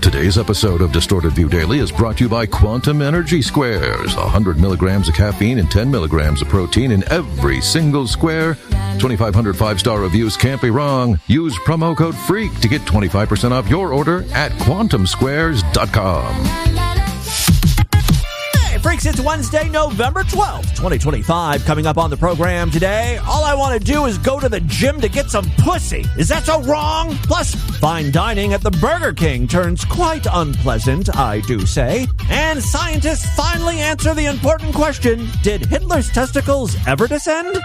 Today's episode of Distorted View Daily is brought to you by Quantum Energy Squares. 100 milligrams of caffeine and 10 milligrams of protein in every single square. 2,500 five-star reviews can't be wrong. Use promo code FREAK to get 25% off your order at quantumsquares.com. Freaks, it's Wednesday, November 12th, 2025. Coming up on the program today, all I want to do is go to the gym to get some pussy. Is that so wrong? Plus, fine dining at the Burger King turns quite unpleasant, I do say. And scientists finally answer the important question, did Hitler's testicles ever descend?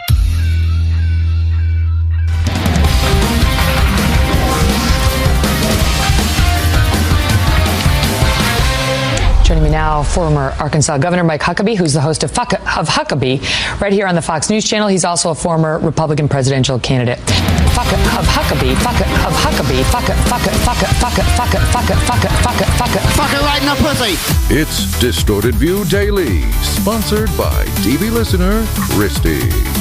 Joining me now, former Arkansas Governor Mike Huckabee, who's the host of Huckabee, right here on the Fox News Channel. He's also a former Republican presidential candidate. Huckabee, fuck it right in the pussy. It's Distorted View Daily, sponsored by TV listener Christy.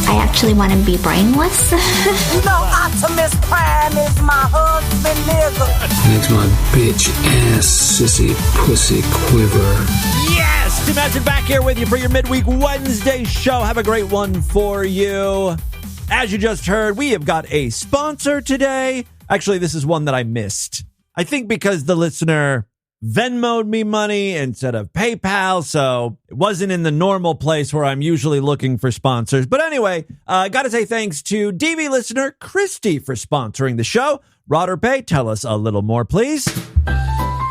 I actually want to be brainless. You know Optimus Prime is my husband, nigga. Makes my bitch ass sissy pussy quiver. Yes! Tim Madsen back here with you for your midweek Wednesday show. Have a great one for you. As you just heard, we have got a sponsor today. Actually, this is one that I missed. I think because the listener Venmo'd me money instead of PayPal, so it wasn't in the normal place where I'm usually looking for sponsors. But anyway, got to say thanks to DV listener Christy for sponsoring the show. Rodder Pay, tell us a little more, please.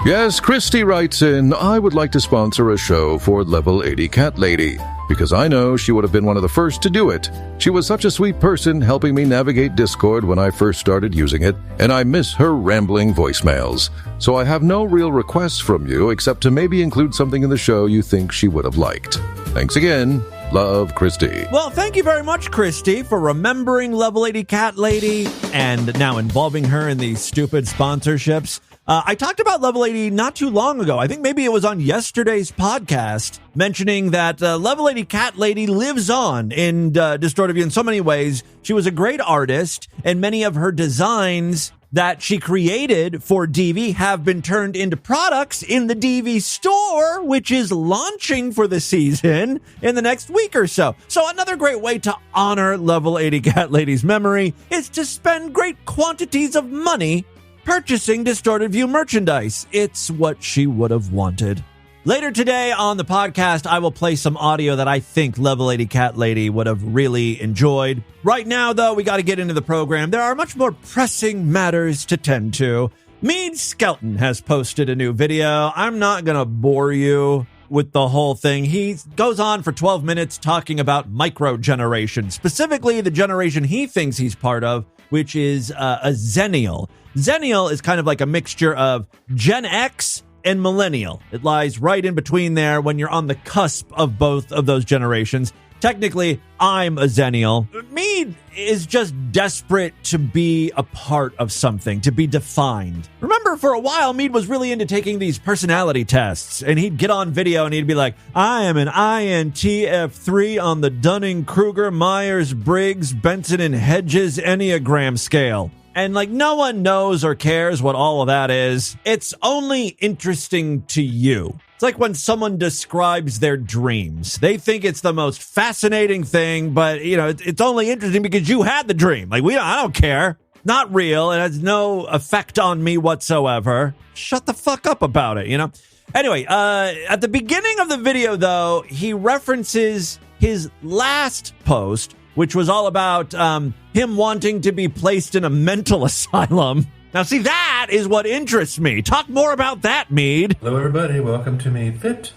Yes, Christy writes in, I would like to sponsor a show for Level 80 Cat Lady, because I know she would have been one of the first to do it. She was such a sweet person helping me navigate Discord when I first started using it, and I miss her rambling voicemails. So I have no real requests from you except to maybe include something in the show you think she would have liked. Thanks again. Love, Christy. Well, thank you very much, Christy, for remembering Level 80 Cat Lady and now involving her in these stupid sponsorships. I talked about Level 80 not too long ago. I think maybe it was on yesterday's podcast, mentioning that Level 80 Cat Lady lives on in Distorted View in so many ways. She was a great artist, and many of her designs that she created for DV have been turned into products in the DV store, which is launching for the season in the next week or so. So another great way to honor Level 80 Cat Lady's memory is to spend great quantities of money purchasing Distorted View merchandise. It's what she would have wanted. Later today on the podcast, I will play some audio that I think Level 80 Cat Lady would have really enjoyed. Right now, though, we got to get into the program. There are much more pressing matters to tend to. Mead Skelton has posted a new video. I'm not going to bore you with the whole thing. He goes on for 12 minutes talking about microgeneration, specifically the generation he thinks he's part of, which is a Zennial. Zennial is kind of like a mixture of Gen X and Millennial. It lies right in between there when you're on the cusp of both of those generations. Technically, I'm a Zennial. Mead is just desperate to be a part of something, to be defined. Remember, for a while, Mead was really into taking these personality tests, and he'd get on video and he'd be like, I am an INTF3 on the Dunning-Kruger, Myers-Briggs, Benson and Hedges Enneagram scale. And like no one knows or cares what all of that is. It's only interesting to you. It's like when someone describes their dreams. They think it's the most fascinating thing, but you know, it's only interesting because you had the dream. Like I don't care. Not real. It has no effect on me whatsoever. Shut the fuck up about it, you know? Anyway, at the beginning of the video though, he references his last post, which was all about him wanting to be placed in a mental asylum. Now, see, that is what interests me. Talk more about that, Mead. Hello, everybody. Welcome to Mead Fit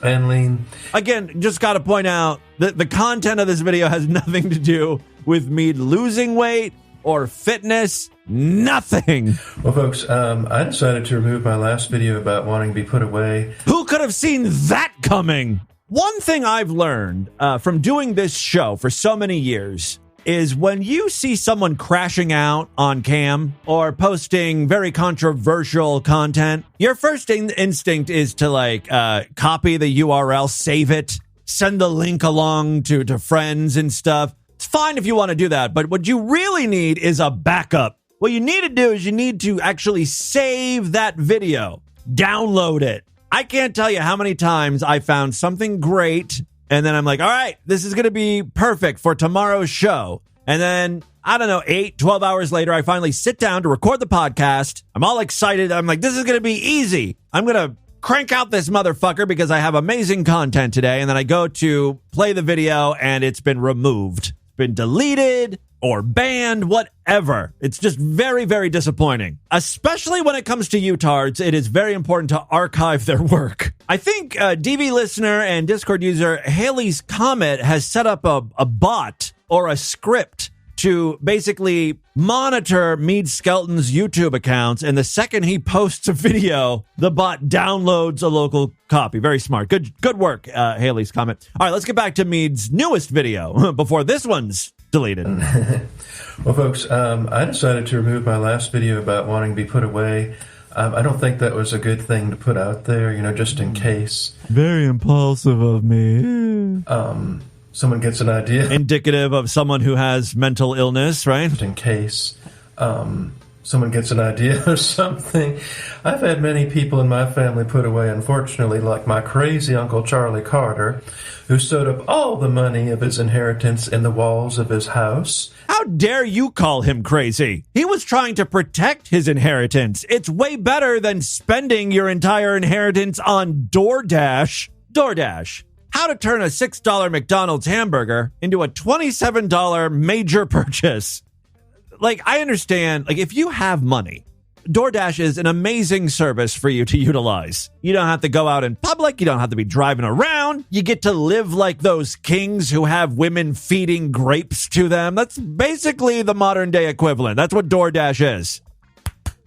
and Lean. Again, just got to point out that the content of this video has nothing to do with Mead losing weight or fitness. Nothing. Well, folks, I decided to remove my last video about wanting to be put away. Who could have seen that coming? One thing I've learned from doing this show for so many years is when you see someone crashing out on cam or posting very controversial content, your first instinct is to copy the URL, save it, send the link along to friends and stuff. It's fine if you want to do that, but what you really need is a backup. What you need to do is you need to actually save that video, download it. I can't tell you how many times I found something great, and then I'm like, all right, this is going to be perfect for tomorrow's show. And then, I don't know, 12 hours later, I finally sit down to record the podcast. I'm all excited. I'm like, this is going to be easy. I'm going to crank out this motherfucker because I have amazing content today. And then I go to play the video and it's been removed, been deleted or banned, whatever. It's just very, very disappointing. Especially when it comes to utards, it is very important to archive their work. I think DV listener and Discord user Haley's Comet has set up a bot or a script to basically monitor Mead Skelton's YouTube accounts, and the second he posts a video, the bot downloads a local copy. Very smart. Good work, Haley's Comment. All right, let's get back to Mead's newest video before this one's deleted. Well, folks, I decided to remove my last video about wanting to be put away. I don't think that was a good thing to put out there, just in case. Very impulsive of me. Someone gets an idea. Indicative of someone who has mental illness, right? In case someone gets an idea or something. I've had many people in my family put away, unfortunately, like my crazy Uncle Charlie Carter, who sewed up all the money of his inheritance in the walls of his house. How dare you call him crazy? He was trying to protect his inheritance. It's way better than spending your entire inheritance on DoorDash. DoorDash. How to turn a $6 McDonald's hamburger into a $27 major purchase. Like, I understand, if you have money, DoorDash is an amazing service for you to utilize. You don't have to go out in public. You don't have to be driving around. You get to live like those kings who have women feeding grapes to them. That's basically the modern day equivalent. That's what DoorDash is.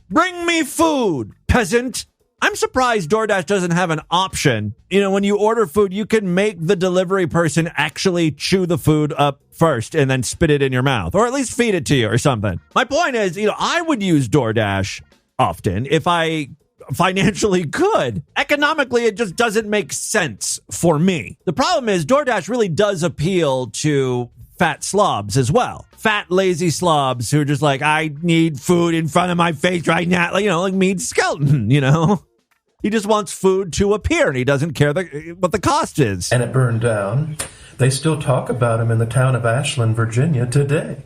Bring me food, peasant. I'm surprised DoorDash doesn't have an option. When you order food, you can make the delivery person actually chew the food up first and then spit it in your mouth, or at least feed it to you or something. My point is, I would use DoorDash often if I financially could. Economically, it just doesn't make sense for me. The problem is DoorDash really does appeal to fat slobs as well. Fat, lazy slobs who are just like, I need food in front of my face right now. Like Mead Skelton, He just wants food to appear, and he doesn't care what the cost is. And it burned down. They still talk about him in the town of Ashland, Virginia today.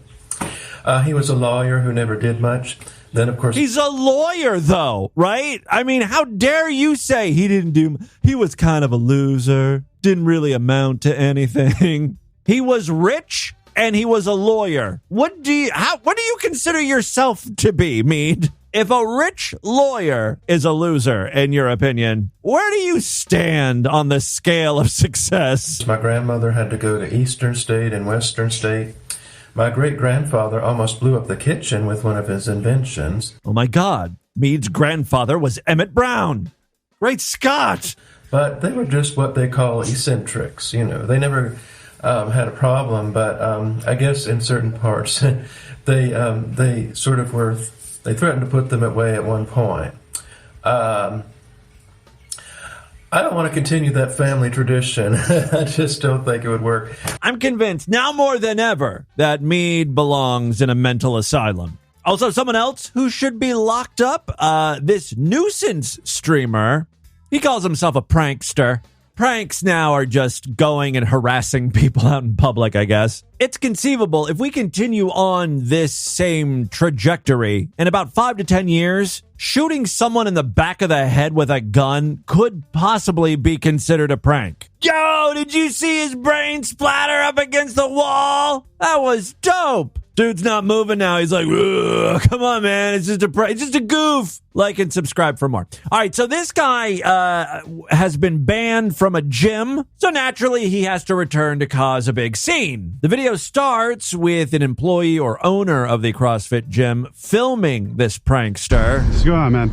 He was a lawyer who never did much. Then, of course... He's a lawyer, though, right? I mean, how dare you say he was kind of a loser, didn't really amount to anything. He was rich, and he was a lawyer. What do you consider yourself to be, Mead? If a rich lawyer is a loser, in your opinion, where do you stand on the scale of success? My grandmother had to go to Eastern State and Western State. My great-grandfather almost blew up the kitchen with one of his inventions. Oh, my God. Mead's grandfather was Emmett Brown. Great Scott! But they were just what they call eccentrics. They never had a problem, but I guess in certain parts they sort of were... They threatened to put them away at one point. I don't want to continue that family tradition. I just don't think it would work. I'm convinced now more than ever that Mead belongs in a mental asylum. Also, someone else who should be locked up, this nuisance streamer. He calls himself a prankster. Pranks now are just going and harassing people out in public, I guess. It's conceivable if we continue on this same trajectory, in about 5 to 10 years, shooting someone in the back of the head with a gun could possibly be considered a prank. Yo, did you see his brain splatter up against the wall? That was dope. Dude's not moving now. He's like, come on, man. It's just a goof. Like and subscribe for more. All right, so this guy has been banned from a gym. So naturally, he has to return to cause a big scene. The video starts with an employee or owner of the CrossFit gym filming this prankster. What's going on, man?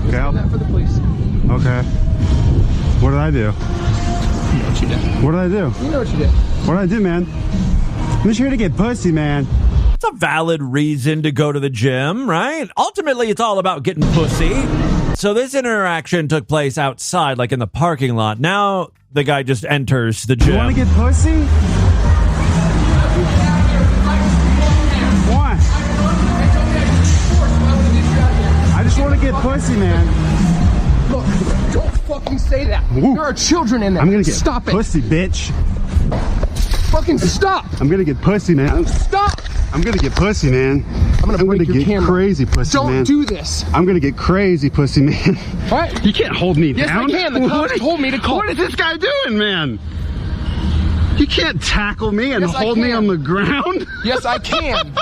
Okay, that for the police. Okay. What did I do? You know what you did. What did I do? You know what you did. What did I do, man? I'm just here to get pussy, man. It's a valid reason to go to the gym, right? Ultimately, it's all about getting pussy. So this interaction took place outside, like in the parking lot. Now the guy just enters the gym. You want to get pussy? Why? get pussy, man. Look, don't fucking say that. Woo. There are children in there. I'm gonna get Stop pussy, bitch. Fucking stop. I'm gonna get pussy, man. Stop. I'm gonna get pussy, man. I'm gonna break your get camera. Crazy pussy, Don't man. do this. I'm gonna get crazy pussy, man. What? You can't hold me down. Yes, I can. The cops told me to call. What is this guy doing, man? You can't tackle me and Yes, I hold me can. on the ground. Yes, I can.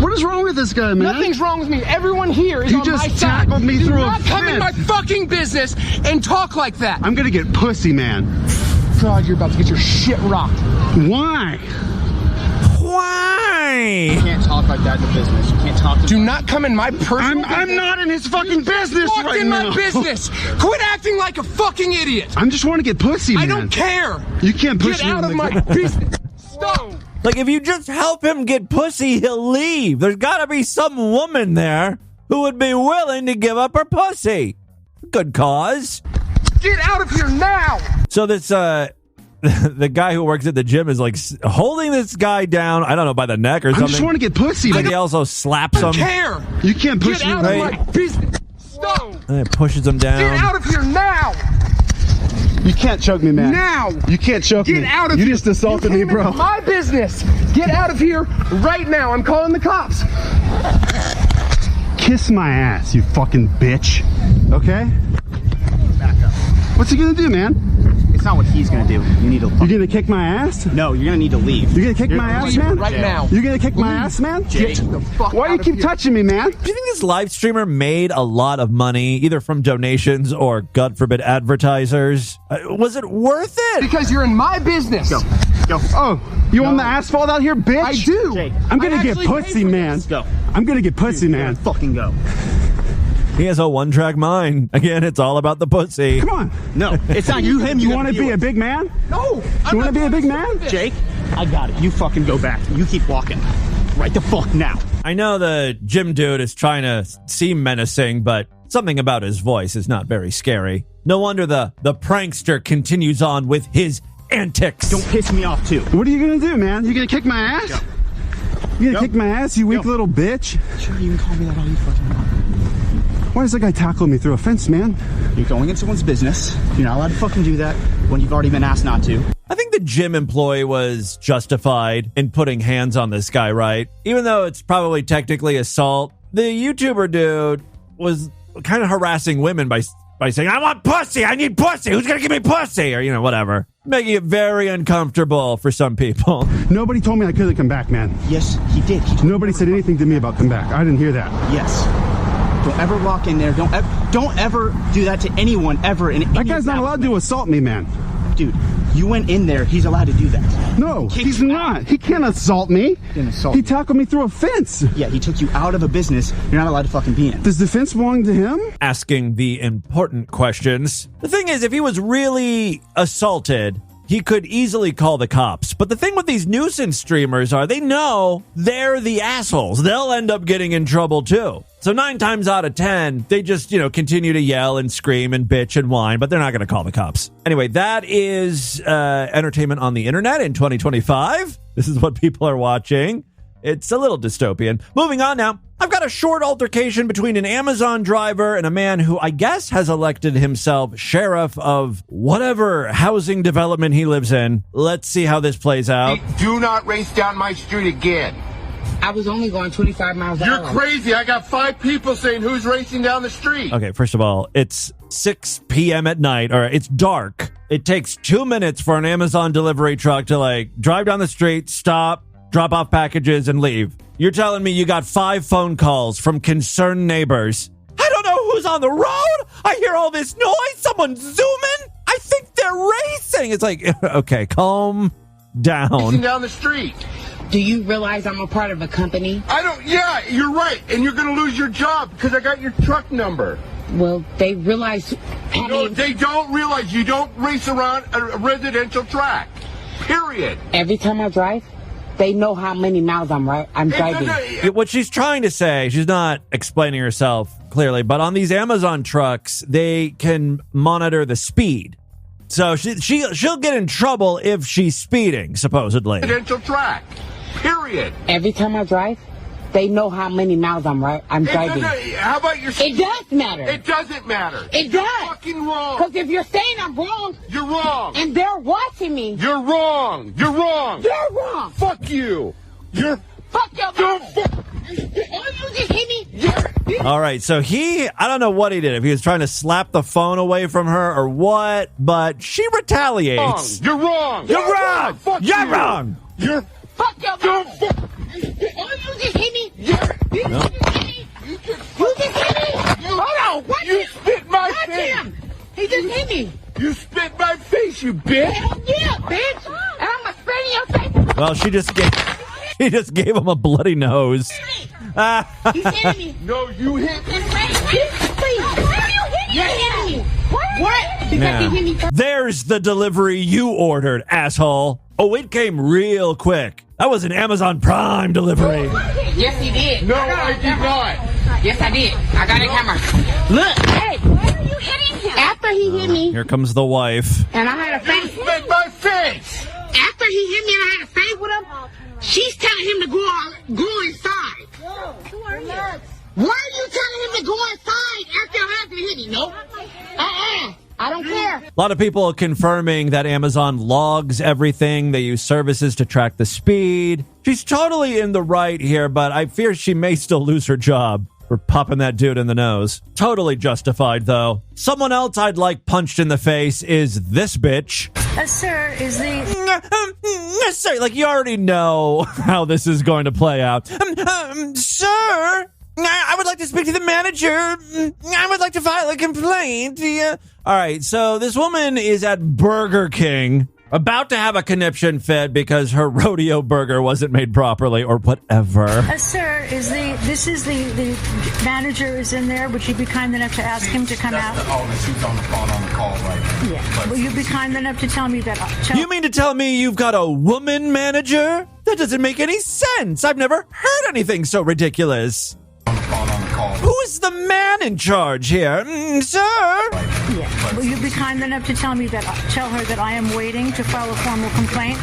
What is wrong with this guy, man? Nothing's wrong with me. Everyone here is You on just my side. tackled me Do through a not come in my fence. fucking business and talk like that. I'm gonna get pussy, man. God, you're about to get your shit rocked. Why? Why? You can't talk like that in the business. You can't talk to Do not come in my personal I'm not in his fucking business Walked right in now. my business. Quit acting like a fucking idiot. I just want to get pussy, man. I don't care. You can't push Get me out on of the my ground. business. Stop. Like, if you just help him get pussy, he'll leave. There's got to be some woman there who would be willing to give up her pussy. Good cause. Get out of here now. So this, the guy who works at the gym is like holding this guy down, I don't know, by the neck or I something. just want to get pussy, Like man. he also slaps I don't him. care. You can't push Get me. out right? of my business. Stop. And it pushes him down. Get out of here now. You can't choke me, man. Now. You can't choke me. Get out of you here. You just assaulted You me, came bro. into my business. Get out of here right now. I'm calling the cops. Kiss my ass, you fucking bitch. Okay? back up. What's he gonna do, man? It's not what he's gonna do. You need to. You gonna kick my ass? No, you're gonna need to leave. You gonna kick my ass, man? Right now. You gonna kick my ass, man? Jake. Get the fuck Why out do you of keep here. touching me, man? Do you think this live streamer made a lot of money, either from donations or, God forbid, advertisers? Was it worth it? Because you're in my business. Go. Go. Oh, you on the asphalt out here, bitch? I do. Jake. I'm gonna I get actually pay pussy, for man. Let's go. I'm gonna get pussy, man. Fucking go. He has a one-track mind. Again, it's all about the pussy. Come on. No, it's not you. Him. You You want to be a big man? No. You want to be a big man? Jake. I got it. You fucking go back. You keep walking. Right the fuck now. I know the gym dude is trying to seem menacing, but something about his voice is not very scary. No wonder the prankster continues on with his antics. Don't piss me off too. What are you gonna do, man? You gonna kick my ass? Go. You gonna Go. kick my ass, you weak Go. little bitch? Sure, you can call me that all you fucking want. Why does that guy tackle me through a fence, man? You're going in someone's business. You're not allowed to fucking do that when you've already been asked not to. I think the gym employee was justified in putting hands on this guy, right? Even though it's probably technically assault, the YouTuber dude was kind of harassing women by saying, I want pussy, I need pussy, who's gonna give me pussy? Or, you know, whatever. Making it very uncomfortable for some people. Nobody told me I couldn't come back, man. Yes, he did. He told Nobody me said anything to me about come back. I didn't hear that. Yes. Don't ever walk in there. Don't ever do that to anyone ever. In That guy's not allowed to assault me, man. Dude, you went in there. He's allowed to do that. No, Kick he's you not. out. He can't assault me. Didn't assault He you. tackled me through a fence. Yeah, he took you out of a business you're not allowed to fucking be in. Does the fence belong to him? Asking the important questions. The thing is, if he was really assaulted, he could easily call the cops. But the thing with these nuisance streamers are they know they're the assholes. They'll end up getting in trouble too. So 9 times out of 10, they just, continue to yell and scream and bitch and whine, but they're not going to call the cops. Anyway, that is entertainment on the internet in 2025. This is what people are watching. It's a little dystopian. Moving on now. I've got a short altercation between an Amazon driver and a man who I guess has elected himself sheriff of whatever housing development he lives in. Let's see how this plays out. Do not race down my street again. I was only going 25 miles an You're hour. crazy. I got 5 people saying who's racing down the street. Okay, first of all, it's 6 p.m. at night, or it's dark. It takes 2 minutes for an Amazon delivery truck to drive down the street, stop, drop off packages, and leave. You're telling me you got 5 phone calls from concerned neighbors. I don't know who's on the road. I hear all this noise. Someone's zooming. I think they're racing. It's like, okay, calm down. Racing down the street. Do you realize I'm a part of a company? Yeah, you're right. And you're going to lose your job because I got your truck number. Well, they realize... No, they don't realize you don't race around a residential track. Period. Every time I drive, they know how many miles I'm driving. What she's trying to say, she's not explaining herself clearly, but on these Amazon trucks, they can monitor the speed. So she'll get in trouble if she's speeding, supposedly. Residential track. Period. Every time I drive, They know how many miles I'm driving. How about your... It does matter. It doesn't matter. It You're does. fucking wrong. Because if you're saying I'm wrong... You're wrong. And they're watching me... You're wrong. You're wrong. You're wrong. Fuck you. You're... Fuck your mouth. Oh, you just hit me. All right, so I don't know what he did, if he was trying to slap the phone away from her or what, but she retaliates. You're wrong. You're wrong. Fuck You're you. wrong. You're... Fuck your mouth. Oh, you just hit me. You just hit me. You just hit me. Hold on. What? You spit my face. Him. He just hit me. You spit my face, you bitch. Hell yeah, bitch. And I'm going to spit in your face. Well, she just gave him a bloody nose. He's hitting me. No, you hit me. Please. Why are you hitting me? What? Because he hit me first. There's the delivery you ordered, asshole. Oh, it came real quick. That was an Amazon Prime delivery. Yes, he did. No, I did not. Yes, I did. I got a camera. Look. Hey, why are you hitting him? After he hit me. Here comes the wife. And I had a fight. Spit my face. After he hit me and I had a fight with him, she's telling him to go inside. Why are you telling him to go inside after your husband hit me? No. I don't care. A lot of people confirming that Amazon logs everything. They use services to track the speed. She's totally in the right here, but I fear she may still lose her job for popping that dude in the nose. Totally justified, though. Someone else I'd like punched in the face is this bitch. Sir, is the... Sir, like, you already know how this is going to play out. Sir, I would like to speak to the manager. I would like to file a complaint. All right, so this woman is at Burger King, about to have a conniption fit because her rodeo burger wasn't made properly or whatever. Sir, the manager is in there. Would you be kind enough to ask him to come out? She's on the phone on the call right now. Yeah. Will you be kind enough to tell me that? You mean to tell me you've got a woman manager? That doesn't make any sense. I've never heard anything so ridiculous. On the phone on the call. Who is the man in charge here? Sir? Yeah. Will you be kind enough to tell her that I am waiting to file a formal complaint?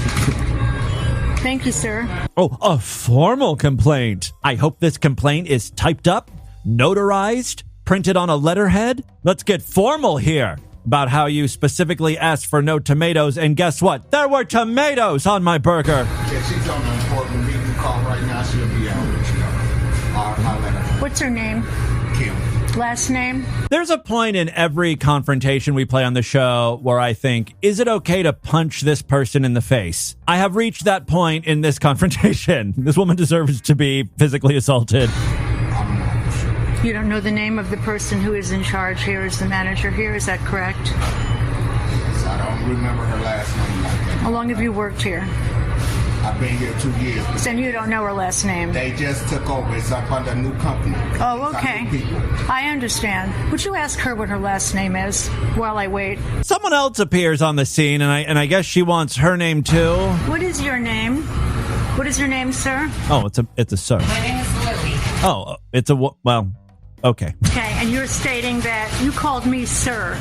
Thank you, sir. Oh, a formal complaint. I hope this complaint is typed up, notarized, printed on a letterhead. Let's get formal here about how you specifically asked for no tomatoes, and guess what? There were tomatoes on my burger. Yeah, she's on an important meeting call right now. She'll be out with you. I'll let her. What's her name? Kim. Last name? There's a point in every confrontation we play on the show where I think, is it okay to punch this person in the face? I have reached that point in this confrontation. This woman deserves to be physically assaulted. You don't know the name of the person who is in charge here, is the manager here, is that correct? I don't remember her last name like that. How long have you worked here? I've been here 2 years. So you don't know her last name? They just took over. It's up under a new company. Oh, okay. I understand. Would you ask her what her last name is while I wait? Someone else appears on the scene, and I guess she wants her name too. What is your name? What is your name, sir? Oh, it's a sir. My name is Lily. Oh, it's a, well, okay. Okay, and you're stating that you called me sir,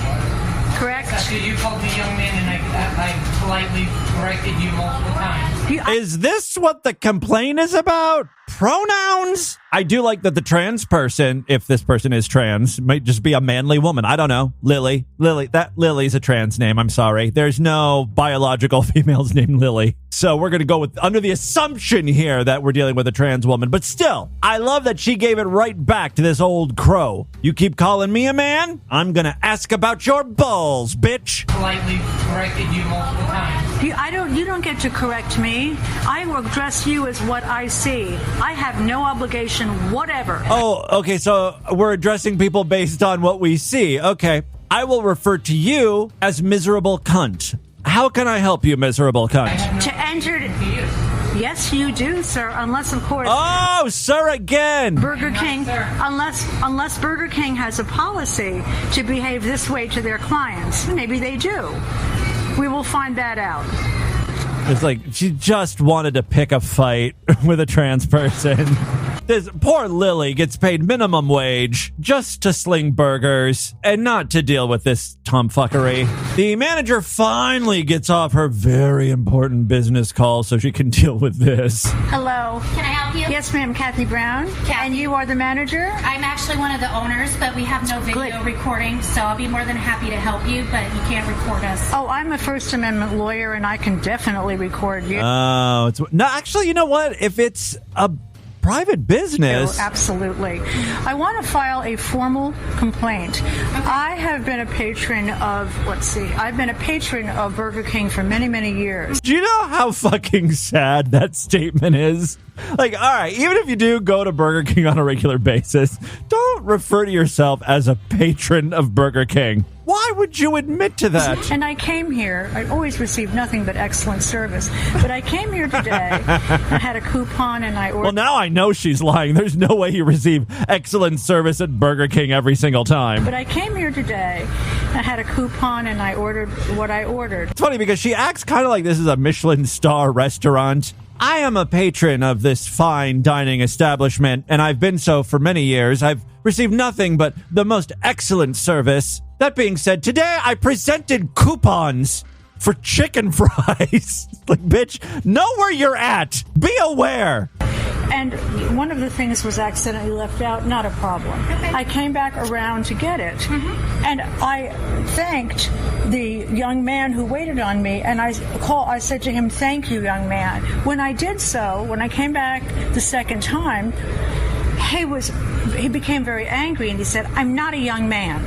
correct? You called me young man, and I politely corrected you multiple times. Is this what the complaint is about? Pronouns? I do like that the trans person, if this person is trans, might just be a manly woman. I don't know. Lily. That Lily's a trans name. I'm sorry. There's no biological females named Lily. So we're going to go with under the assumption here that we're dealing with a trans woman. But still, I love that she gave it right back to this old crow. You keep calling me a man? I'm going to ask about your balls, bitch. Politely corrected you multiple times. You don't get to correct me. I will address you as what I see. I have no obligation whatever. Oh, okay, so we're addressing people based on what we see. Okay. I will refer to you as miserable cunt. How can I help you, miserable cunt? To enter... Yes, you do, sir, unless, of course... Oh, sir, again! Burger King, unless Burger King has a policy to behave this way to their clients. Maybe they do. We will find that out. It's like she just wanted to pick a fight with a trans person. This poor Lily gets paid minimum wage just to sling burgers and not to deal with this tomfuckery. The manager finally gets off her very important business call so she can deal with this. Hello. Can I help you? Yes, ma'am, Kathy Brown. And you are the manager? I'm actually one of the owners, but we have no video recording, so I'll be more than happy to help you, but you can't record us. Oh, I'm a First Amendment lawyer, and I can definitely record you. Oh, it's no. Actually, you know what? If it's a private business. Oh, absolutely. I want to file a formal complaint. I have been a patron of, I've been a patron of Burger King for many, many years. Do you know how fucking sad that statement is? Like, all right, even if you do go to Burger King on a regular basis, don't refer to yourself as a patron of Burger King. Why would you admit to that? And I came here, I always receive nothing but excellent service, but I came here today, I had a coupon and I ordered... Well, now I know she's lying. There's no way you receive excellent service at Burger King every single time. But I came here today, I had a coupon and I ordered what I ordered. It's funny because she acts kind of like this is a Michelin star restaurant. I am a patron of this fine dining establishment, and I've been so for many years. I've received nothing but the most excellent service. That being said, today I presented coupons for chicken fries. Like, bitch, know where you're at. Be aware. And one of the things was accidentally left out, not a problem. Okay. I came back around to get it, and I thanked the young man who waited on me, and I said to him, "Thank you, young man." When I did so, when I came back the second time, he became very angry, and he said, "I'm not a young man."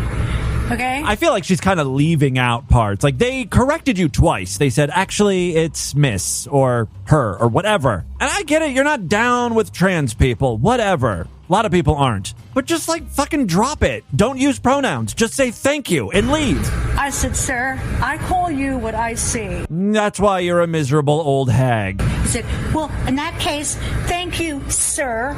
Okay. I feel like she's kind of leaving out parts. Like, they corrected you twice. They said, actually, it's Miss or her or whatever. And I get it. You're not down with trans people. Whatever. A lot of people aren't. But just, like, fucking drop it. Don't use pronouns. Just say thank you and leave. I said, "Sir, I call you what I see." That's why you're a miserable old hag. He said, "Well, in that case, thank you, sir,"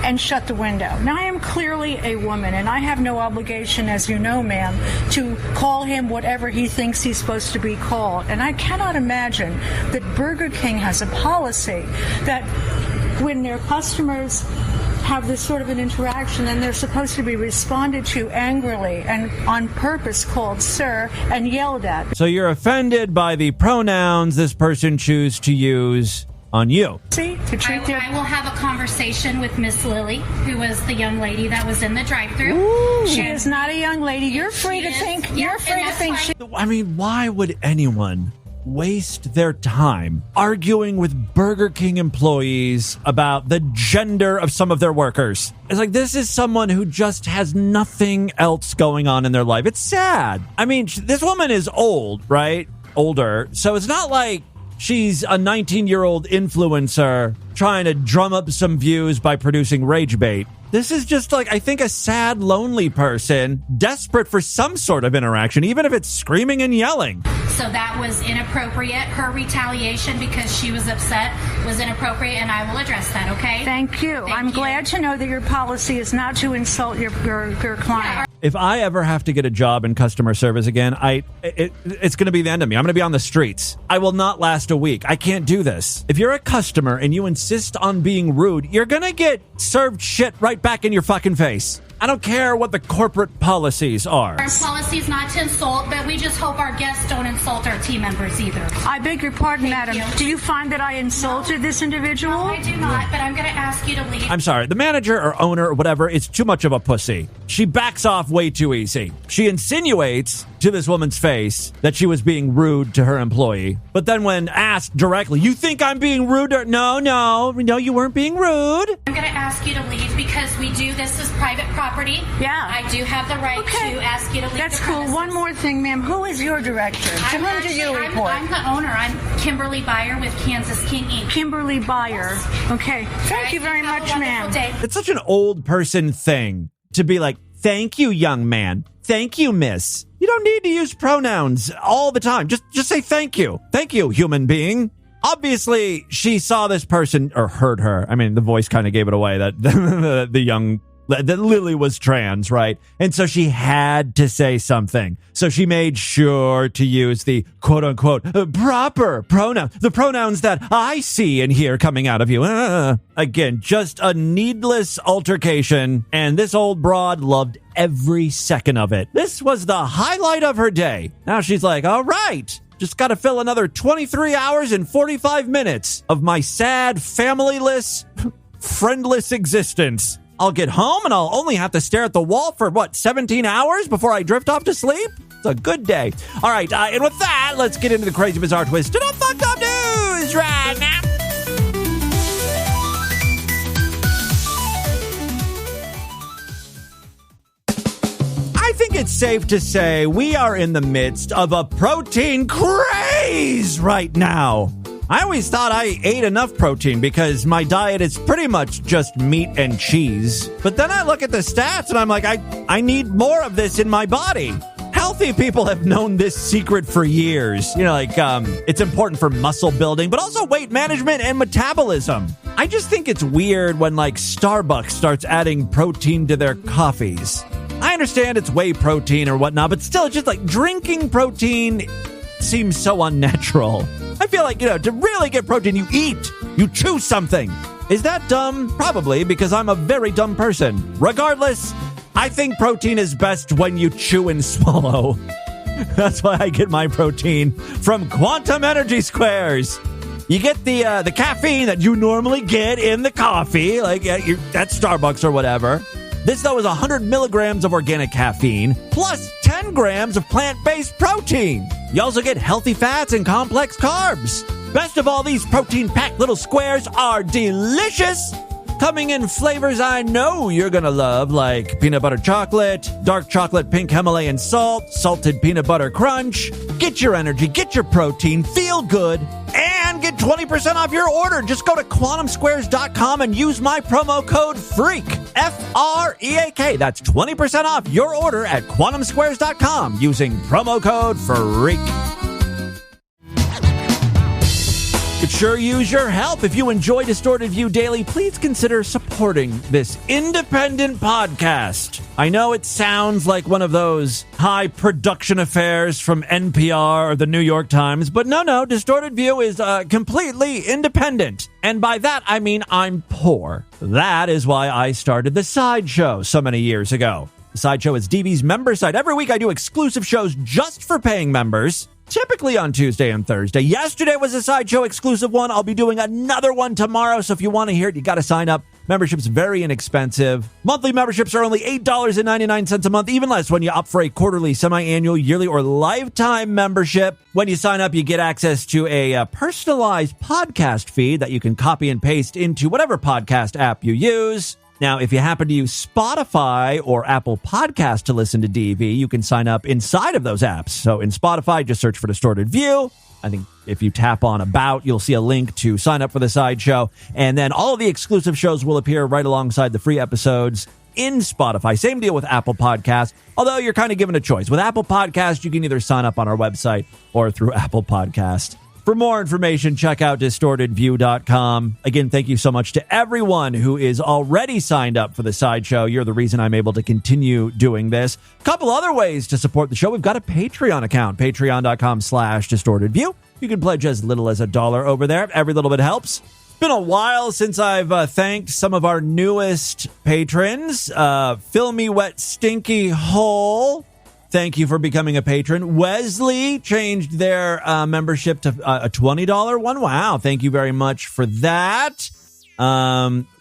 and shut the window. Now, I am clearly a woman, and I have no obligation, as you know, ma'am, to call him whatever he thinks he's supposed to be called. And I cannot imagine that Burger King has a policy that when their customers have this sort of an interaction and they're supposed to be responded to angrily and on purpose called sir and yelled at. So you're offended by the pronouns this person chooses to use on you. See, I will have a conversation with Miss Lily, who was the young lady that was in the drive-thru. She is not a young lady. You're free to think. You're free to think. I mean, why would anyone waste their time arguing with Burger King employees about the gender of some of their workers? It's like, this is someone who just has nothing else going on in their life. It's sad. I mean, this woman is old, right? Older. So it's not like she's a 19-year-old influencer trying to drum up some views by producing rage bait. This is just like, I think, a sad, lonely person desperate for some sort of interaction, even if it's screaming and yelling. So that was inappropriate. Her retaliation because she was upset was inappropriate, and I will address that, okay? Thank you. I'm glad to know that your policy is not to insult your client. Yeah. If I ever have to get a job in customer service again, it's going to be the end of me. I'm going to be on the streets. I will not last a week. I can't do this. If you're a customer and you insist on being rude, you're going to get served shit right back in your fucking face. I don't care what the corporate policies are. Our policy is not to insult, but we just hope our guests don't insult our team members either. I beg your pardon, madam. Do you find that I insulted this individual? No, I do not, but I'm going to ask you to leave. I'm sorry. The manager or owner or whatever is too much of a pussy. She backs off way too easy. She insinuates to this woman's face that she was being rude to her employee. But then when asked directly, "You think I'm being rude?" No, you weren't being rude. I'm going to ask you to leave because this is private property. Yeah. I do have the right to ask you to leave. That's cool. One more thing, ma'am. Who is your director? To whom do you report? I'm the owner. I'm Kimberly Byer with Kansas King Inc. Kimberly Byer. Okay. Thank you very much, ma'am. It's such an old person thing to be like, "Thank you, young man. Thank you, miss." You don't need to use pronouns all the time. Just say thank you. Thank you, human being. Obviously, she saw this person, or heard her. I mean, the voice kind of gave it away that that Lily was trans, right? And so she had to say something. So she made sure to use the quote-unquote proper pronoun, the pronouns that I see and hear coming out of you. Again, just a needless altercation, and this old broad loved every second of it. This was the highlight of her day. Now she's like, all right, just got to fill another 23 hours and 45 minutes of my sad, familyless friendless existence. I'll get home and I'll only have to stare at the wall for, 17 hours before I drift off to sleep? It's a good day. All right, and with that, let's get into the crazy, bizarre, twisted up, fucked up news right now. I think it's safe to say we are in the midst of a protein craze right now. I always thought I ate enough protein because my diet is pretty much just meat and cheese. But then I look at the stats and I'm like, I need more of this in my body. Healthy people have known this secret for years. It's important for muscle building, but also weight management and metabolism. I just think it's weird when Starbucks starts adding protein to their coffees. I understand it's whey protein or whatnot, but still, it's just drinking protein seems so unnatural. I feel like, to really get protein, you eat. You chew something. Is that dumb? Probably, because I'm a very dumb person. Regardless, I think protein is best when you chew and swallow. That's why I get my protein from Quantum Energy Squares. You get the caffeine that you normally get in the coffee, at Starbucks or whatever. This, though, is 100 milligrams of organic caffeine, plus 10 grams of plant-based protein. You also get healthy fats and complex carbs. Best of all, these protein-packed little squares are delicious, coming in flavors I know you're going to love, like peanut butter chocolate, dark chocolate pink Himalayan salt, salted peanut butter crunch. Get your energy, get your protein, feel good, and get 20% off your order. Just go to quantumsquares.com and use my promo code FREAK, F-R-E-A-K. That's 20% off your order at quantumsquares.com using promo code FREAK. Could sure use your help. If you enjoy Distorted View Daily, please consider supporting this independent podcast. I know it sounds like one of those high production affairs from NPR or the New York Times, but no, Distorted View is completely independent. And by that, I mean I'm poor. That is why I started The Sideshow so many years ago. The Sideshow is DV's member site. Every week I do exclusive shows just for paying members, typically on Tuesday and Thursday. Yesterday was a Sideshow exclusive one. I'll be doing another one tomorrow, so if you want to hear it, you got to sign up. Membership's very inexpensive. Monthly memberships are only $8.99 a month, even less when you opt for a quarterly, semi-annual, yearly, or lifetime membership. When you sign up, you get access to a personalized podcast feed that you can copy and paste into whatever podcast app you use. Now, if you happen to use Spotify or Apple Podcasts to listen to DV, you can sign up inside of those apps. So in Spotify, just search for Distorted View. I think if you tap on About, you'll see a link to sign up for the Sideshow. And then all of the exclusive shows will appear right alongside the free episodes in Spotify. Same deal with Apple Podcasts, although you're kind of given a choice. With Apple Podcasts, you can either sign up on our website or through Apple Podcasts. For more information, check out distortedview.com. Again, thank you so much to everyone who is already signed up for the Sideshow. You're the reason I'm able to continue doing this. A couple other ways to support the show. We've got a Patreon account, patreon.com/distortedview. You can pledge as little as $1 over there. Every little bit helps. It's been a while since I've thanked some of our newest patrons. Fill Me Wet Stinky Hole. Thank you for becoming a patron. Wesley changed their membership to a $20 one. Wow. Thank you very much for that.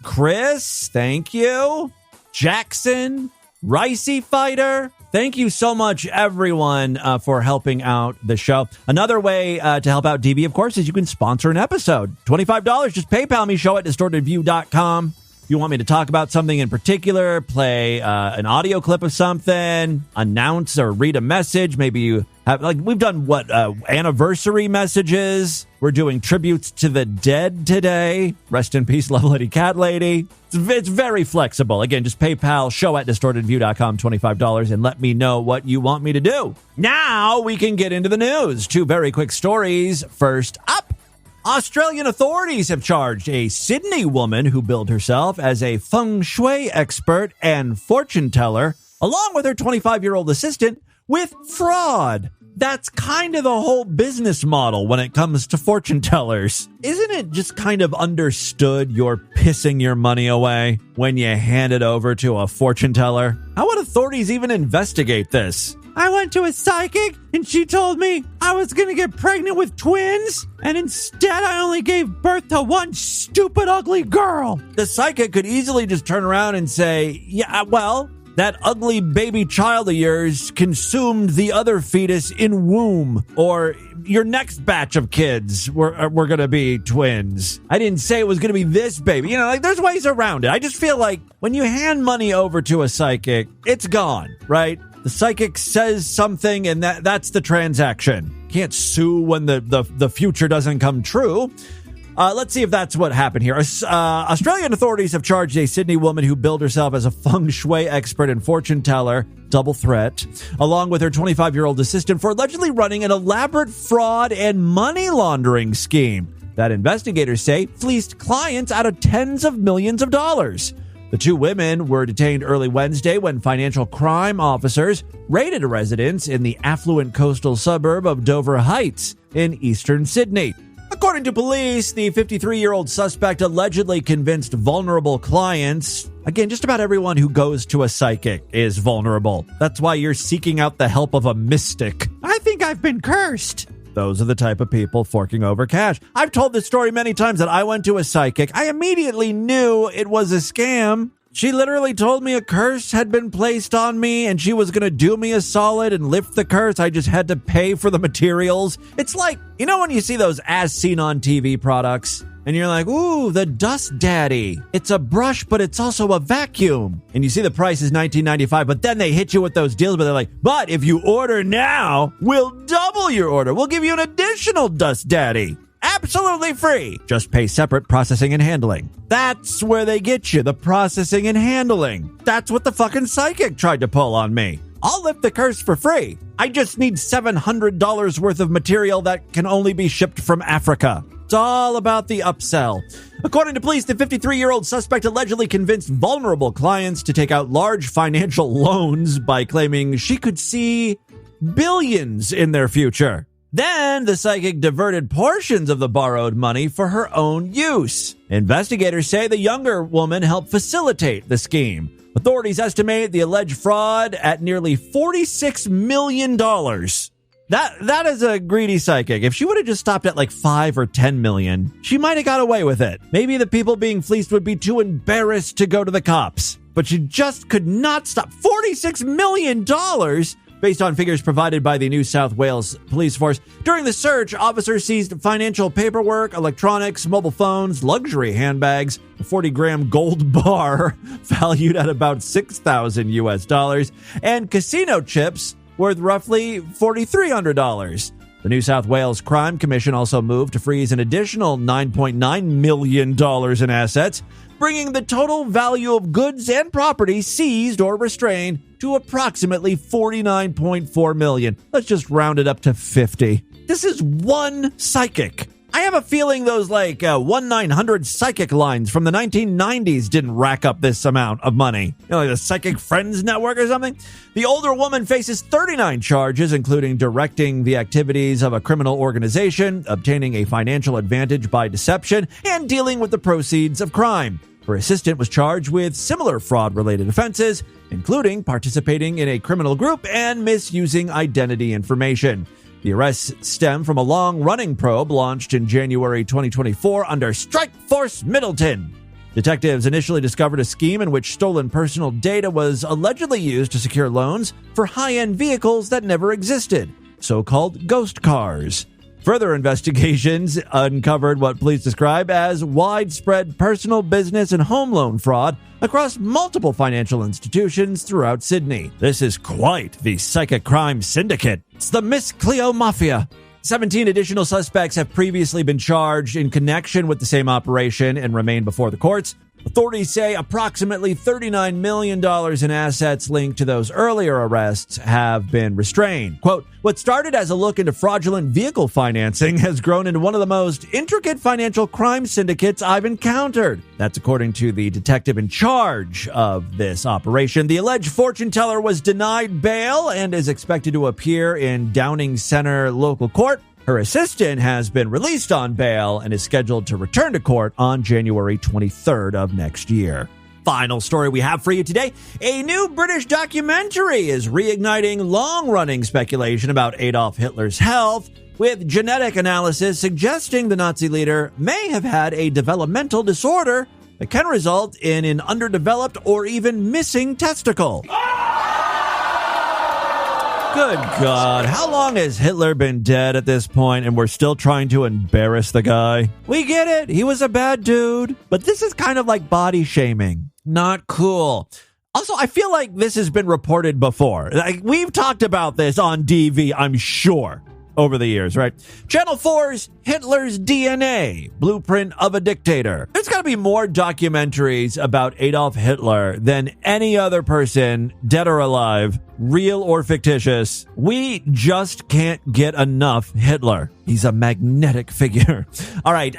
Chris, thank you. Jackson, Ricey Fighter. Thank you so much, everyone, for helping out the show. Another way to help out DB, of course, is you can sponsor an episode. $25. Just PayPal me, show at distortedview.com. If you want me to talk about something in particular, play an audio clip of something, announce or read a message. Maybe you have, we've done anniversary messages. We're doing tributes to the dead today. Rest in peace, Level 80 Cat Lady. It's very flexible. Again, just PayPal, show at distortedview.com, $25, and let me know what you want me to do. Now we can get into the news. Two very quick stories. First up, Australian authorities have charged a Sydney woman who billed herself as a feng shui expert and fortune teller, along with her 25-year-old assistant, with fraud. That's kind of the whole business model when it comes to fortune tellers. Isn't it just kind of understood you're pissing your money away when you hand it over to a fortune teller? How would authorities even investigate this? I went to a psychic and she told me I was going to get pregnant with twins, and instead I only gave birth to one stupid, ugly girl. The psychic could easily just turn around and say, yeah, well, that ugly baby child of yours consumed the other fetus in womb, or your next batch of kids were going to be twins. I didn't say it was going to be this baby. There's ways around it. I just feel like when you hand money over to a psychic, it's gone, right? The psychic says something and that's the transaction. Can't sue when the future doesn't come true. Let's see if that's what happened here. Australian authorities have charged a Sydney woman who billed herself as a feng shui expert and fortune teller, double threat, along with her 25-year-old assistant for allegedly running an elaborate fraud and money laundering scheme that investigators say fleeced clients out of tens of millions of dollars. The two women were detained early Wednesday when financial crime officers raided a residence in the affluent coastal suburb of Dover Heights in eastern Sydney. According to police, the 53-year-old suspect allegedly convinced vulnerable clients. Again, just about everyone who goes to a psychic is vulnerable. That's why you're seeking out the help of a mystic. I think I've been cursed. Those are the type of people forking over cash. I've told this story many times that I went to a psychic. I immediately knew it was a scam. She literally told me a curse had been placed on me and she was going to do me a solid and lift the curse. I just had to pay for the materials. It's like, when you see those as seen on TV products and you're like, ooh, the Dust Daddy. It's a brush, but it's also a vacuum. And you see the price is $19.95, but then they hit you with those deals, but they're like, but if you order now, we'll double your order. We'll give you an additional Dust Daddy. Absolutely free. Just pay separate processing and handling. That's where they get you, the processing and handling. That's what the fucking psychic tried to pull on me. I'll lift the curse for free. I just need $700 worth of material that can only be shipped from Africa. It's all about the upsell. According to police, the 53-year-old suspect allegedly convinced vulnerable clients to take out large financial loans by claiming she could see billions in their future. Then the psychic diverted portions of the borrowed money for her own use. Investigators say the younger woman helped facilitate the scheme. Authorities estimate the alleged fraud at nearly $46 million. That is a greedy psychic. If she would have just stopped at like 5 or 10 million, she might have got away with it. Maybe the people being fleeced would be too embarrassed to go to the cops. But she just could not stop. $46 million! Based on figures provided by the New South Wales Police Force. During the search, officers seized financial paperwork, electronics, mobile phones, luxury handbags, a 40-gram gold bar valued at about $6,000 US, and casino chips worth roughly $4,300. The New South Wales Crime Commission also moved to freeze an additional $9.9 million in assets, bringing the total value of goods and property seized or restrained to approximately $49.4 million. Let's just round it up to 50. This is one psychic. I have a feeling those 1-900 psychic lines from the 1990s didn't rack up this amount of money. Like the Psychic Friends Network or something. The older woman faces 39 charges, including directing the activities of a criminal organization, obtaining a financial advantage by deception, and dealing with the proceeds of crime. Her assistant was charged with similar fraud-related offenses, including participating in a criminal group and misusing identity information. The arrests stem from a long-running probe launched in January 2024 under Strike Force Middleton. Detectives initially discovered a scheme in which stolen personal data was allegedly used to secure loans for high-end vehicles that never existed, so-called ghost cars. Further investigations uncovered what police describe as widespread personal, business, and home loan fraud across multiple financial institutions throughout Sydney. This is quite the psychic crime syndicate. It's the Miss Cleo Mafia. 17 additional suspects have previously been charged in connection with the same operation and remain before the courts. Authorities say approximately $39 million in assets linked to those earlier arrests have been restrained. Quote, what started as a look into fraudulent vehicle financing has grown into one of the most intricate financial crime syndicates I've encountered. That's according to the detective in charge of this operation. The alleged fortune teller was denied bail and is expected to appear in Downing Centre local court. Her assistant has been released on bail and is scheduled to return to court on January 23rd of next year. final story we have for you today. A new British documentary is reigniting long-running speculation about Adolf Hitler's health, with genetic analysis suggesting the Nazi leader may have had a developmental disorder that can result in an underdeveloped or even missing testicle. Good God, how long has Hitler been dead at this point and we're still trying to embarrass the guy? We get it, he was a bad dude, but this is kind of like body shaming. Not cool. Also, I feel like this has been reported before. Like, we've talked about this on DV, I'm sure, over the years, right? Channel 4's Hitler's DNA, Blueprint of a Dictator. There's got to be more documentaries about Adolf Hitler than any other person, dead or alive, real or fictitious. We just can't get enough Hitler. He's a magnetic figure. All right,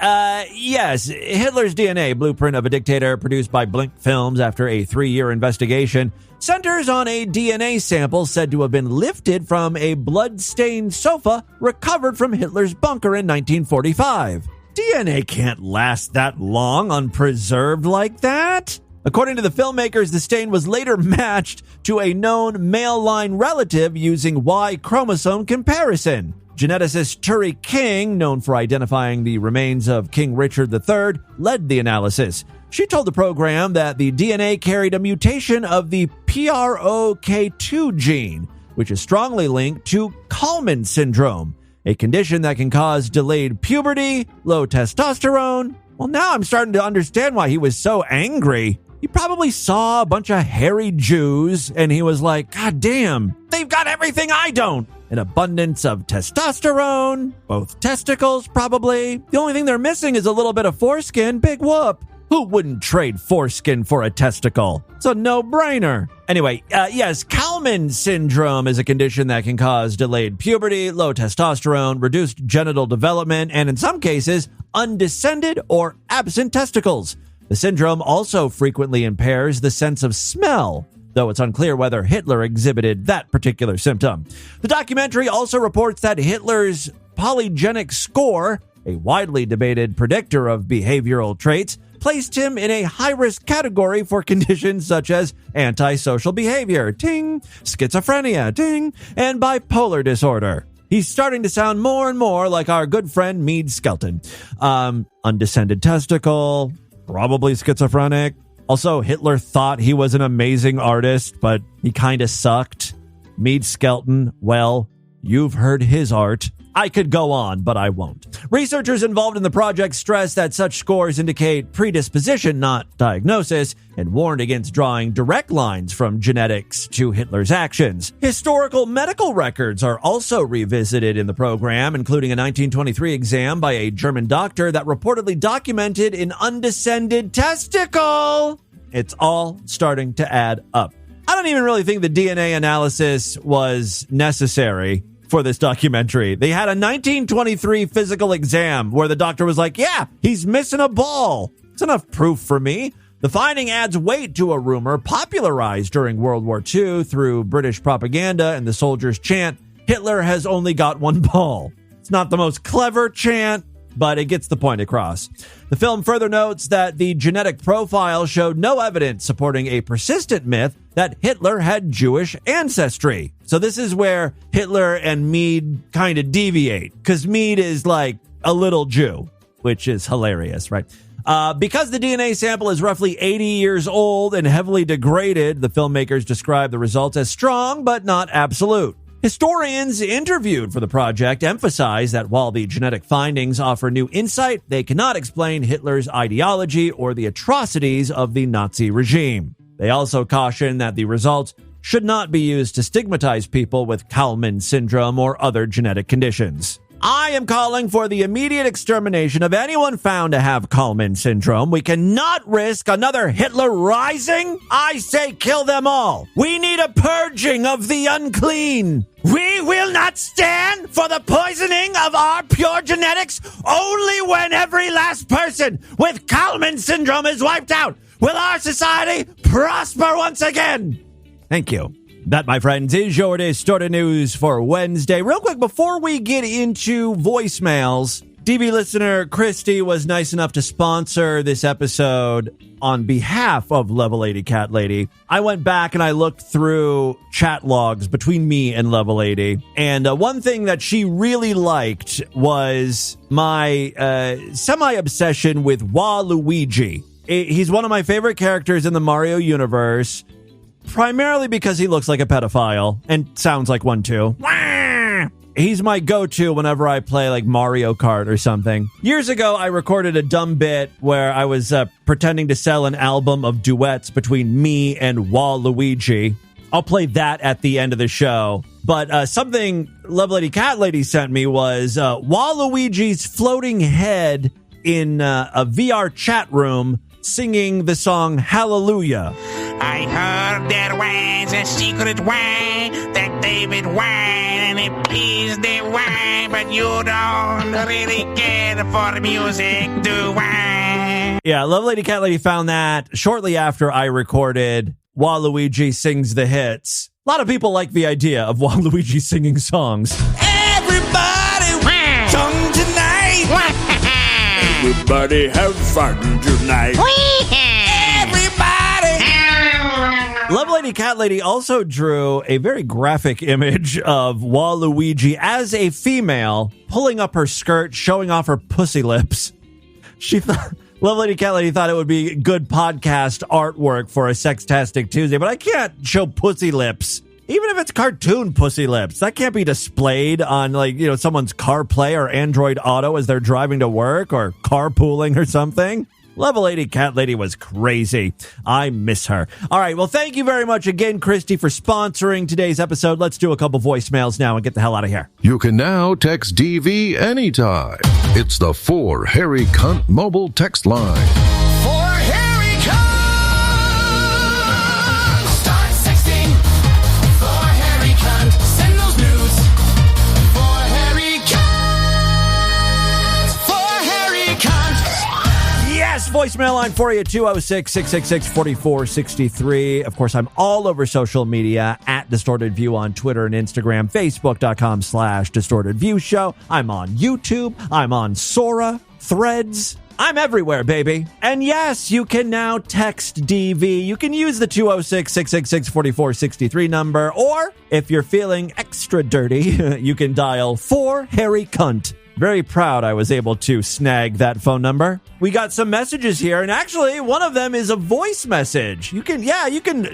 yes, Hitler's DNA, Blueprint of a Dictator, produced by Blink Films after a 3-year investigation, centers on a DNA sample said to have been lifted from a blood-stained sofa recovered from Hitler's bunker in 1945. DNA can't last that long unpreserved like that. According to the filmmakers, the stain was later matched to a known male line relative using Y chromosome comparison. Geneticist Turi King, known for identifying the remains of King Richard III, led the analysis. She told the program that the DNA carried a mutation of the PROK2 gene, which is strongly linked to Kallmann syndrome, a condition that can cause delayed puberty, low testosterone. Well, now I'm starting to understand why he was so angry. He probably saw a bunch of hairy Jews, and he was like, God damn, they've got everything I don't. An abundance of testosterone, both testicles probably. The only thing they're missing is a little bit of foreskin. Big whoop. Who wouldn't trade foreskin for a testicle? It's a no-brainer. Anyway, yes, Kallmann syndrome is a condition that can cause delayed puberty, low testosterone, reduced genital development, and in some cases, undescended or absent testicles. The syndrome also frequently impairs the sense of smell, though it's unclear whether Hitler exhibited that particular symptom. The documentary also reports that Hitler's polygenic score, a widely debated predictor of behavioral traits, placed him in a high-risk category for conditions such as antisocial behavior, ting, schizophrenia, ting, and bipolar disorder. He's starting to sound more and more like our good friend Meade Skelton. Undescended testicle, probably schizophrenic. Also, Hitler thought he was an amazing artist, but he kind of sucked. Meade Skelton, well, you've heard his art. I could go on, but I won't. Researchers involved in the project stress that such scores indicate predisposition, not diagnosis, and warned against drawing direct lines from genetics to Hitler's actions. Historical medical records are also revisited in the program, including a 1923 exam by a German doctor that reportedly documented an undescended testicle. It's all starting to add up. I don't even really think the DNA analysis was necessary for this documentary. They had a 1923 physical exam where the doctor was like, yeah, he's missing a ball. It's enough proof for me. The finding adds weight to a rumor popularized during World War II through British propaganda and the soldiers' chant, Hitler has only got one ball. It's not the most clever chant, but it gets the point across. The film further notes that the genetic profile showed no evidence supporting a persistent myth that Hitler had Jewish ancestry. So this is where Hitler and Meade kind of deviate, because Meade is like a little Jew, which is hilarious, right? Because the DNA sample is roughly 80 years old and heavily degraded, the filmmakers describe the results as strong but not absolute. Historians interviewed for the project emphasize that while the genetic findings offer new insight, they cannot explain Hitler's ideology or the atrocities of the Nazi regime. They also caution that the results should not be used to stigmatize people with Kallmann syndrome or other genetic conditions. I am calling for the immediate extermination of anyone found to have Kallmann syndrome. We cannot risk another Hitler rising. I say kill them all. We need a purging of the unclean. We will not stand for the poisoning of our pure genetics. Only when every last person with Kallmann syndrome is wiped out will our society prosper once again. Thank you. That, my friends, is your distorted news for Wednesday. Real quick, before we get into voicemails, DV listener Christy was nice enough to sponsor this episode on behalf of Level 80 Cat Lady. I went back and I looked through chat logs between me and Level 80. And one thing that she really liked was my semi-obsession with Waluigi. He's one of my favorite characters in the Mario universe, primarily because he looks like a pedophile and sounds like one too. He's my go-to whenever I play like Mario Kart or something. Years ago, I recorded a dumb bit where I was pretending to sell an album of duets between me and Waluigi. I'll play that at the end of the show. But something Level 80 Cat Lady sent me was Waluigi's floating head in a VR chat room singing the song Hallelujah. I heard there was a secret way that David went and it pleased the way, but you don't really care for music, do I? Yeah, Lovely Lady Cat Lady found that shortly after I recorded Waluigi Sings the Hits. A lot of people like the idea of Waluigi singing songs. Everybody song tonight. Everybody have fun tonight. Love Lady Cat Lady also drew a very graphic image of Waluigi as a female pulling up her skirt, showing off her pussy lips. She thought, Love Lady Cat Lady thought it would be good podcast artwork for a Sextastic Tuesday, but I can't show pussy lips. Even if it's cartoon pussy lips, that can't be displayed on someone's CarPlay or Android Auto as they're driving to work or carpooling or something. Level 80 Cat Lady was crazy. I miss her. All right, well, thank you very much again, Christy, for sponsoring today's episode. Let's do a couple voicemails now and get the hell out of here. You can now text DV anytime. It's the For Harry Cunt mobile text line. For Harry Cunt! Start sexting. For Harry Cunt. Send those nudes. For Harry Cunt! For Harry Cunt! Yes, voicemail line for you, 206-666-4463. Of course, I'm all over social media at Distorted View on Twitter and Instagram, Facebook.com/Distorted View Show. I'm on YouTube. I'm on Sora, Threads. I'm everywhere, baby. And yes, you can now text DV. You can use the 206-666-4463 number, or if you're feeling extra dirty, you can dial 4 Harry Cunt. Very proud I was able to snag that phone number. We got some messages here, and actually, one of them is a voice message. You can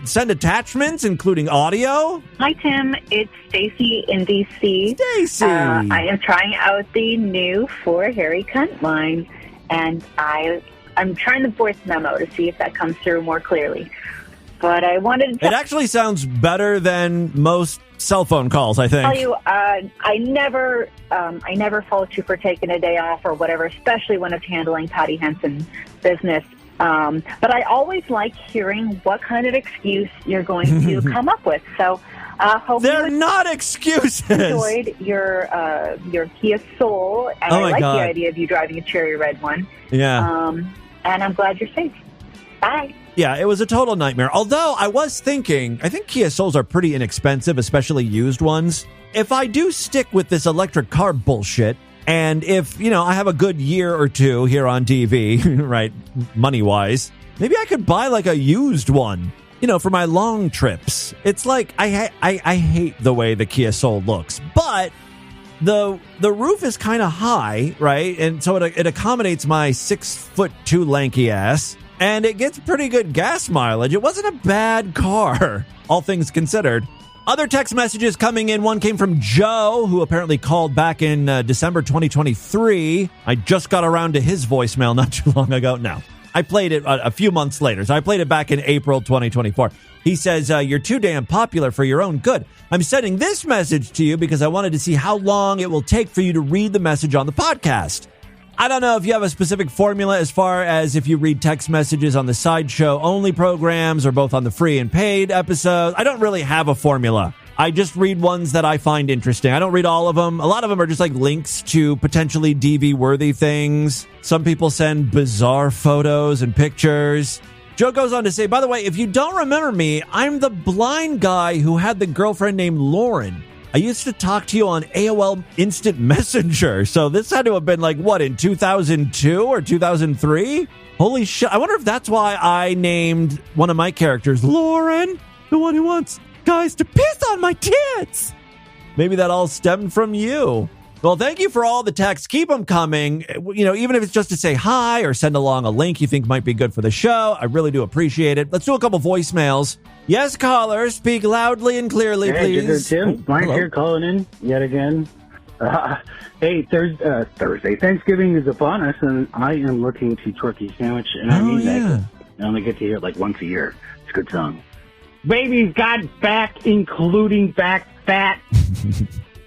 send attachments, including audio. Hi, Tim. It's Stacy in D.C. Stacy! I am trying out the new For Harry Cunt line, and I'm trying the voice memo to see if that comes through more clearly. But I wanted to... It actually sounds better than most cell phone calls, I think. Tell you, I never fault you for taking a day off or whatever, especially when it's handling Patty Henson business. But I always like hearing what kind of excuse you're going to come up with. So, hope they're not excuses. Enjoyed your Kia Soul, and I like God. the idea of you driving a cherry red one. Yeah. And I'm glad you're safe. Bye. Yeah, it was a total nightmare. Although I was thinking, I think Kia Souls are pretty inexpensive, especially used ones. If I do stick with this electric car bullshit, and if, I have a good year or two here on DV, right, money-wise, maybe I could buy like a used one, for my long trips. It's like, I hate the way the Kia Soul looks, but the roof is kind of high, right? And so it accommodates my 6'2" lanky ass. And it gets pretty good gas mileage. It wasn't a bad car, all things considered. Other text messages coming in. One came from Joe, who apparently called back in December 2023. I just got around to his voicemail not too long ago. No, I played it a few months later. So I played it back in April 2024. He says, you're too damn popular for your own good. I'm sending this message to you because I wanted to see how long it will take for you to read the message on the podcast. I don't know if you have a specific formula as far as if you read text messages on the Sideshow only programs or both on the free and paid episodes. I don't really have a formula. I just read ones that I find interesting. I don't read all of them. A lot of them are just like links to potentially DV-worthy things. Some people send bizarre photos and pictures. Joe goes on to say, by the way, if you don't remember me, I'm the blind guy who had the girlfriend named Lauren. I used to talk to you on AOL Instant Messenger. So this had to have been like, what, in 2002 or 2003? Holy shit. I wonder if that's why I named one of my characters Lauren, the one who wants guys to piss on my tits. Maybe that all stemmed from you. Well, thank you for all the texts. Keep them coming. You know, even if it's just to say hi or send along a link you think might be good for the show. I really do appreciate it. Let's do a couple voicemails. Yes, caller, speak loudly and clearly, please. Tim, Mike here calling in yet again. Hey, Thursday. Thanksgiving is upon us, and I am looking to turkey sandwich, and I mean that. I only get to hear it like once a year. It's a good song. Baby's got back, including back fat.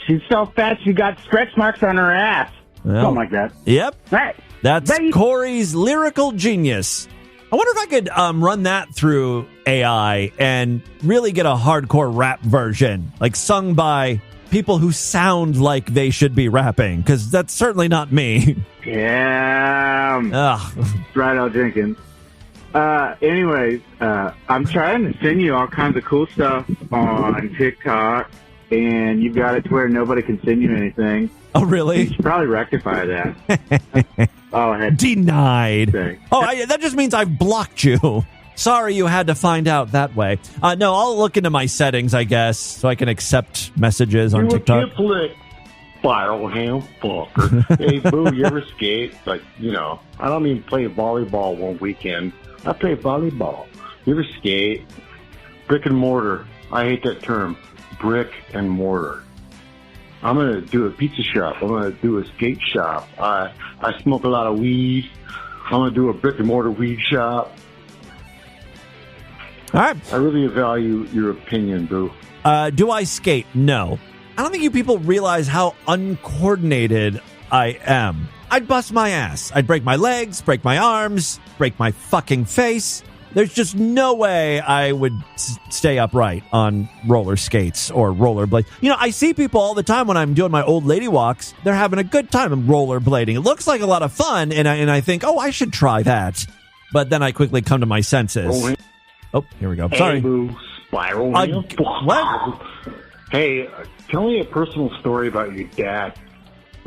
She's so fat she got stretch marks on her ass. Well, something like that. Yep. Right. That's Corey's lyrical genius. I wonder if I could run that through AI and really get a hardcore rap version, like sung by people who sound like they should be rapping, because that's certainly not me. Yeah. Right out Jenkins. Anyways, I'm trying to send you all kinds of cool stuff on TikTok, and you've got it to where nobody can send you anything. Oh, really? You should probably rectify that. Denied. That just means I've blocked you. Sorry you had to find out that way. No, I'll look into my settings, I guess, so I can accept messages on TikTok. Spiral ham fucker. Hey, boo, you ever skate? Like, you know, I don't even play volleyball one weekend. I play volleyball. You ever skate? Brick and mortar. I hate that term. Brick and mortar. I'm going to do a pizza shop. I'm going to do a skate shop. I smoke a lot of weed. I'm going to do a brick and mortar weed shop. All right. I really value your opinion, boo. Do I skate? No. I don't think you people realize how uncoordinated I am. I'd bust my ass. I'd break my legs, break my arms, break my fucking face. There's just no way I would stay upright on roller skates or rollerblades. You know, I see people all the time when I'm doing my old lady walks. They're having a good time rollerblading. It looks like a lot of fun, and I think, oh, I should try that. But then I quickly come to my senses. Oh, here we go. Sorry. Hey, boo, spiral. What? Hey, tell me a personal story about your dad.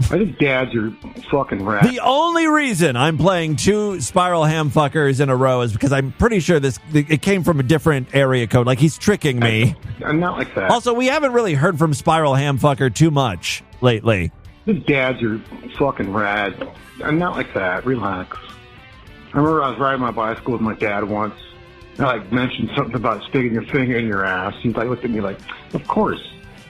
I think dads are fucking rats. The only reason I'm playing two Spiral Ham fuckers in a row is because I'm pretty sure it came from a different area code. Like, he's tricking me. I'm not like that. Also, we haven't really heard from Spiral Ham fucker too much lately. The dads are fucking rad. I'm not like that. Relax. I remember I was riding my bicycle with my dad once. I mentioned something about sticking your finger in your ass. He looked at me like, of course.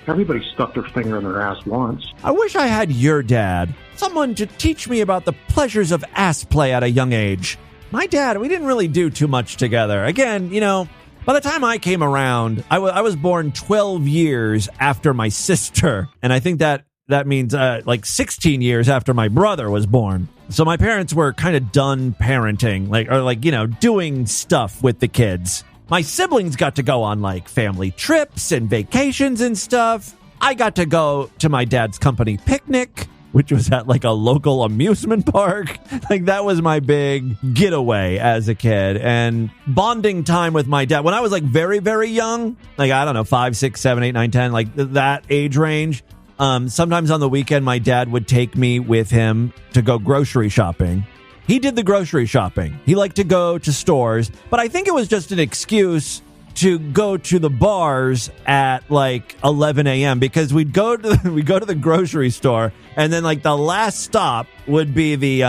Everybody stuck their finger in their ass once. I wish I had your dad. Someone to teach me about the pleasures of ass play at a young age. My dad, we didn't really do too much together. Again, you know, by the time I came around, I was born 12 years after my sister. And I think that means like 16 years after my brother was born. So my parents were kind of done parenting, doing stuff with the kids. My siblings got to go on like family trips and vacations and stuff. I got to go to my dad's company picnic, which was at like a local amusement park. Like, that was my big getaway as a kid, and bonding time with my dad. When I was like very, very young, like, I don't know, 5, 6, 7, 8, 9, 10, like that age range. Sometimes on the weekend, my dad would take me with him to go grocery shopping. He did the grocery shopping. He liked to go to stores, but I think it was just an excuse to go to the bars at like 11 a.m. because we'd go to the grocery store, and then like the last stop would be the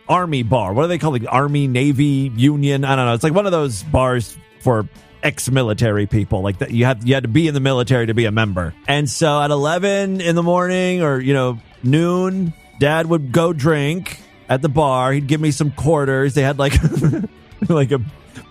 Army bar. What do they call it? Army, Navy, Union? I don't know. It's like one of those bars for ex-military people. Like that, you had to be in the military to be a member. And so at 11 in the morning or noon, Dad would go drink at the bar. He'd give me some quarters. They had like like a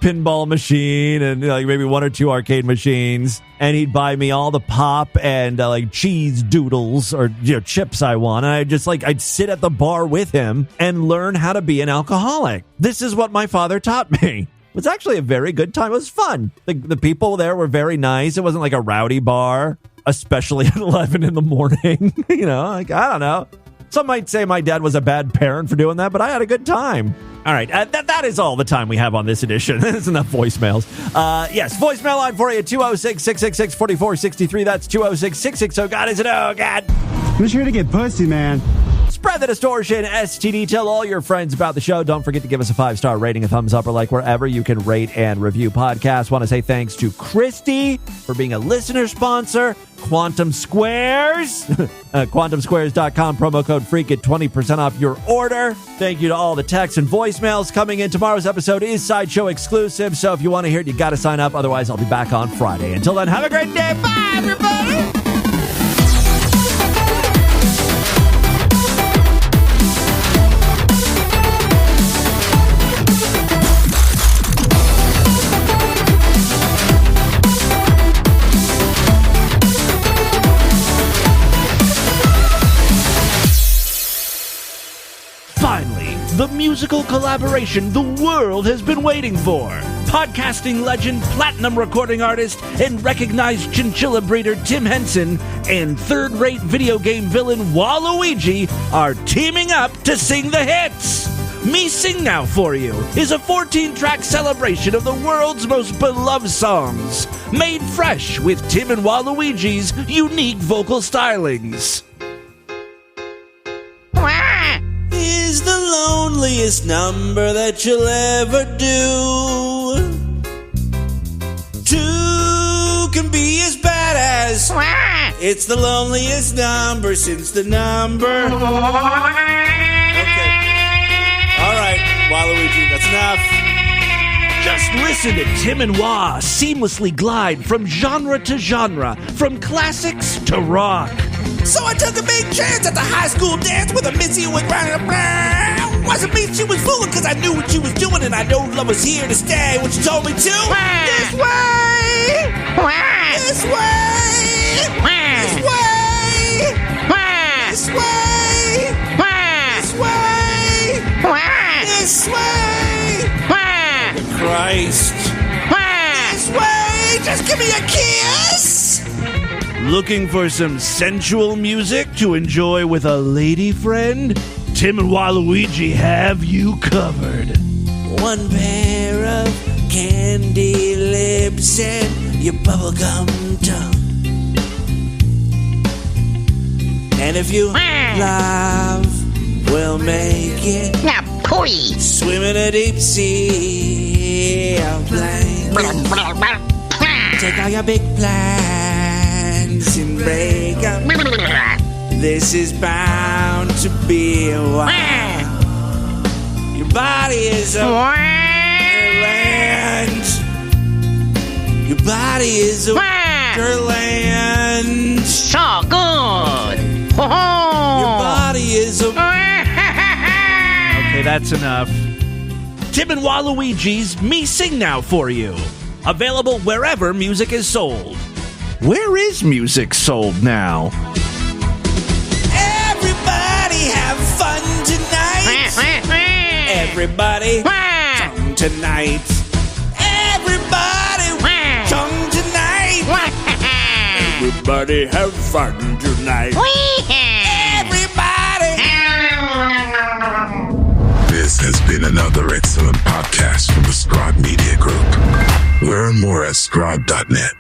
pinball machine and like maybe one or two arcade machines, and he'd buy me all the pop and like cheese doodles or chips I want, and I'd sit at the bar with him and learn how to be an alcoholic. This is what my father taught me. It was actually a very good time. It was fun. The people there were very nice. It wasn't like a rowdy bar, especially at 11 in the morning. I don't know. Some might say my dad was a bad parent for doing that, but I had a good time. All right, that is all the time we have on this edition. That's enough voicemails. Yes, voicemail line for you, 206-666-4463. That's 206-660. Is it? Oh, God. I'm just here to get pussy, man. Spread the distortion, STD. Tell all your friends about the show. Don't forget to give us a 5-star rating, a thumbs up, or like wherever you can rate and review podcasts. Want to say thanks to Christy for being a listener sponsor. Quantum Squares. QuantumSquares.com. Promo code FREAK. Get 20% off your order. Thank you to all the texts and voicemails coming in. Tomorrow's episode is Sideshow exclusive, so if you want to hear it, you got to sign up. Otherwise, I'll be back on Friday. Until then, have a great day. Bye, everybody. The musical collaboration the world has been waiting for. Podcasting legend, platinum recording artist, and recognized chinchilla breeder Tim Henson and third-rate video game villain Waluigi are teaming up to sing the hits. Me Sing Now For You is a 14-track celebration of the world's most beloved songs, made fresh with Tim and Waluigi's unique vocal stylings. Is the loneliest number that you'll ever do. 2 can be as bad as it's the loneliest number since the number. Okay. Alright, Waluigi, that's enough. Just listen to Tim and Wah seamlessly glide from genre to genre, from classics to rock. So I took a big chance at the high school dance with a missy who was running around. Wasn't me she was fooling, cause I knew what she was doing, and I know love was here to stay when she told me to. This way! This way! This way! This way! This way! This way! Christ! This way! Just give me a kiss! Looking for some sensual music to enjoy with a lady friend? Tim and Waluigi have you covered. One pair of candy lips and your bubblegum tongue. And if you love, we'll make it. Now, swim in a deep sea of blankets. Take all your big plans and break up. This is bound to be a while. Your body is a wonderland. Your body is a wonderland. So good. Your body is a... Okay, that's enough. Tim and Waluigi's Me Sing Now For You. Available wherever music is sold. Where is music sold now? Everybody have fun tonight. Everybody song tonight. Everybody song tonight. Everybody have fun tonight. Everybody. This has been another excellent podcast from the Scribe Media Group. Learn more at scribe.net.